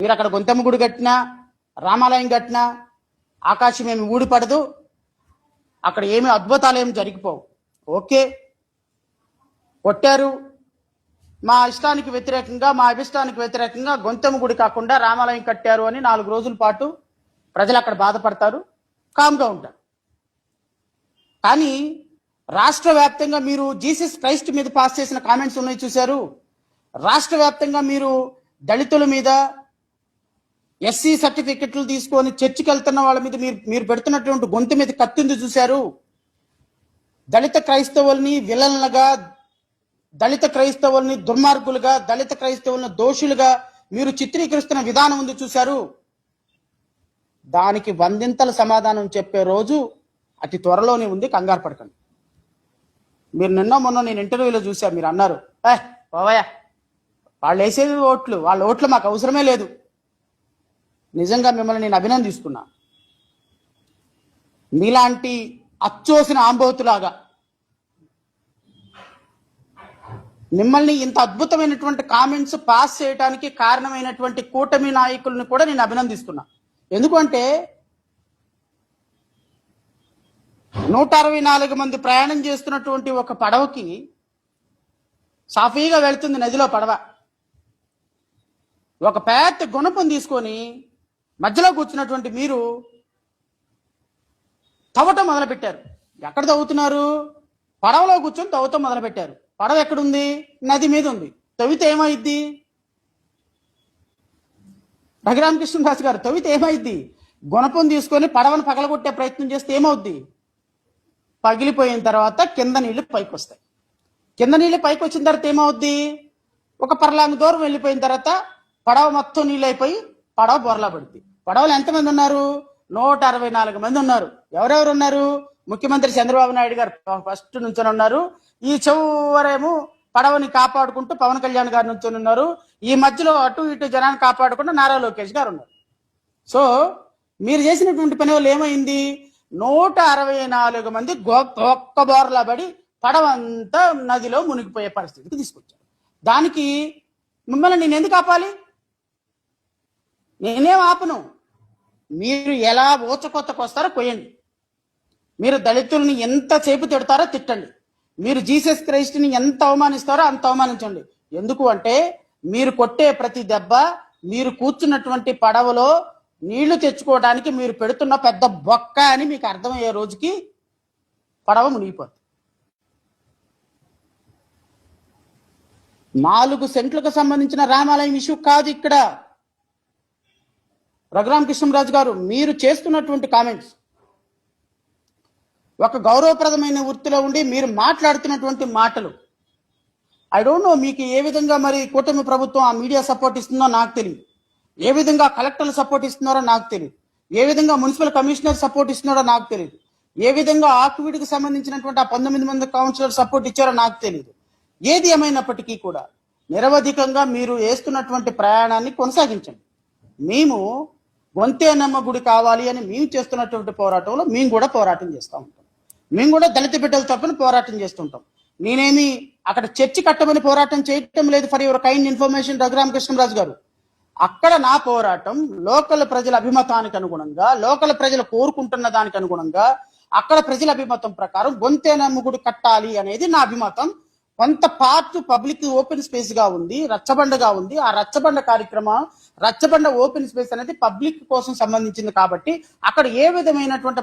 మీరు అక్కడ గొంతెమ్మ గుడి కట్టినా రామాలయం కట్టినా ఆకాశం ఏమి ఊడిపడదు, అక్కడ ఏమి అద్భుతాలు ఏమి జరిగిపోవు. ఓకే, కొట్టారు, మా ఇష్టానికి వ్యతిరేకంగా మా అభిష్టానికి వ్యతిరేకంగా గొంతెమ్మ గుడి కాకుండా రామాలయం కట్టారు అని 4 రోజుల పాటు ప్రజలు అక్కడ బాధపడతారు, కామ్గా ఉంటారు. కానీ రాష్ట్ర వ్యాప్తంగా మీరు జీసస్ క్రైస్ట్ మీద పాస్ చేసిన కామెంట్స్ ఉన్నాయి చూశారు. రాష్ట్ర వ్యాప్తంగా మీరు దళితుల మీద ఎస్సీ సర్టిఫికెట్లు తీసుకొని చర్చికి వెళ్తున్న వాళ్ళ మీద మీరు పెడుతున్నటువంటి గొంతు మీద కత్తింది చూశారు. దళిత క్రైస్తవుల్ని విలన్లుగా, దళిత క్రైస్తవుల్ని దుర్మార్గులుగా, దళిత క్రైస్తవుల్ని దోషులుగా మీరు చిత్రీకరిస్తున్న విధానం ఉంది చూశారు. దానికి వందింతల సమాధానం చెప్పే రోజు అతి త్వరలోనే ఉంది, కంగారు పడకండి. మీరు మొన్న నేను ఇంటర్వ్యూలో చూశాను, మీరు అన్నారు బావయ్య వాళ్ళు వేసేది ఓట్లు, వాళ్ళ ఓట్లు మాకు అవసరమే లేదు. నిజంగా మిమ్మల్ని నేను అభినందిస్తున్నా. మీలాంటి అచ్చోసిన ఆంబోతులాగా మిమ్మల్ని ఇంత అద్భుతమైనటువంటి కామెంట్స్ పాస్ చేయడానికి కారణమైనటువంటి కూటమి నాయకులను కూడా నేను అభినందిస్తున్నా. ఎందుకంటే 164 మంది ప్రయాణం చేస్తున్నటువంటి ఒక పడవకి సాఫీగా వెళ్తుంది నదిలో పడవ. ఒక పెద్ద గుణపం తీసుకొని మధ్యలో కూర్చున్నటువంటి మీరు తవ్వటం మొదలుపెట్టారు. ఎక్కడ తవ్వుతున్నారు? పడవలో కూర్చొని తవ్వటం మొదలుపెట్టారు. పడవ ఎక్కడుంది? నది మీద ఉంది. తవ్వితే ఏమైద్ది? రఘురామకృష్ణరాజు గారు, తవ్వితే ఏమైద్ది? గుణపం తీసుకొని పడవను పగలగొట్టే ప్రయత్నం చేస్తే ఏమవుద్ది? పగిలిపోయిన తర్వాత కింద నీళ్లు పైకి వస్తాయి. కింద నీళ్లు పైకి వచ్చిన తర్వాత ఏమవుద్ది? ఒక పర్లాంగ్ దూరం వెళ్ళిపోయిన తర్వాత పడవ మొత్తం నీళ్ళు అయిపోయి పడవ బొరలా పడుతుంది. పడవలు ఎంతమంది ఉన్నారు? 164 మంది ఉన్నారు. ఎవరెవరు ఉన్నారు? ముఖ్యమంత్రి చంద్రబాబు నాయుడు గారు ఫస్ట్ నుంచొని ఉన్నారు. ఈ చివరేమో పడవని కాపాడుకుంటూ పవన్ కళ్యాణ్ గారు నుంచొని ఉన్నారు. ఈ మధ్యలో అటు ఇటు జనాన్ని కాపాడుకుంటూ నారా లోకేష్ గారు ఉన్నారు. సో మీరు చేసినటువంటి పని వల్ల ఏమైంది? 164 మంది ఒక్క బోర్లా పడి పడవంతా నదిలో మునిగిపోయే పరిస్థితికి తీసుకొచ్చారు. దానికి మిమ్మల్ని నేను ఎందుకు ఆపాలి? నేనేం ఆపను. మీరు ఎలా ఊచకొత్తకు వస్తారో కొయ్యండి. మీరు దళితుల్ని ఎంతసేపు తిడతారో తిట్టండి. మీరు జీసస్ క్రైస్ట్ని ఎంత అవమానిస్తారో అంత అవమానించండి. ఎందుకు అంటే మీరు కొట్టే ప్రతి దెబ్బ మీరు కూర్చున్నటువంటి పడవలో నీళ్లు తెచ్చుకోవడానికి మీరు పెడుతున్న పెద్ద బొక్క అని మీకు అర్థమయ్యే రోజుకి పడవ మునిగిపోతుంది. 4 సెంట్లకు సంబంధించిన రామాలయం ఇష్యూ కాదు ఇక్కడ. రఘురామకృష్ణరాజు గారు, మీరు చేస్తున్నటువంటి కామెంట్స్ ఒక గౌరవప్రదమైన వృత్తిలో ఉండి మీరు మాట్లాడుతున్నటువంటి మాటలు, ఐ డోంట్ నో మీకు ఏ విధంగా మరి కూటమి ప్రభుత్వం ఆ మీడియా సపోర్ట్ ఇస్తుందో నాకు తెలియదు, ఏ విధంగా కలెక్టర్లు సపోర్ట్ ఇస్తున్నారో నాకు తెలియదు, ఏ విధంగా మున్సిపల్ కమిషనర్ సపోర్ట్ ఇస్తున్నారో నాకు తెలియదు, ఏ విధంగా ఆక్విడ్కి సంబంధించినటువంటి ఆ 19 మంది కౌన్సిలర్ సపోర్ట్ ఇచ్చారో నాకు తెలియదు. ఏది ఏమైనప్పటికీ కూడా నిరవధికంగా మీరు వేస్తున్నటువంటి ప్రయాణాన్ని కొనసాగించండి. మేము గొంతేనమ్మ గుడి కావాలి అని మేము చేస్తున్నటువంటి పోరాటంలో మేము కూడా పోరాటం చేస్తూ ఉంటాం. మేము కూడా దళిత బిడ్డల తరపున పోరాటం చేస్తుంటాం. నేనేమి అక్కడ చర్చి కట్టమని పోరాటం చేయటం లేదు. For your kind information Raghurama Krishna Raju garu, అక్కడ నా పోరాటం లోకల్ ప్రజల అభిమతానికి అనుగుణంగా, లోకల్ ప్రజలు కోరుకుంటున్న దానికి అనుగుణంగా, అక్కడ ప్రజల అభిమతం ప్రకారం గొంతేనమ్మ గుడి కట్టాలి అనేది నా అభిమతం. కొంత పార్ట్ పబ్లిక్ ఓపెన్ స్పేస్ గా ఉంది, రచ్చబండగా ఉంది. ఆ రచ్చబండ కార్యక్రమం, రచ్చబండ ఓపెన్ స్పేస్ అనేది పబ్లిక్ కోసం సంబంధించింది కాబట్టి అక్కడ ఏ విధమైనటువంటి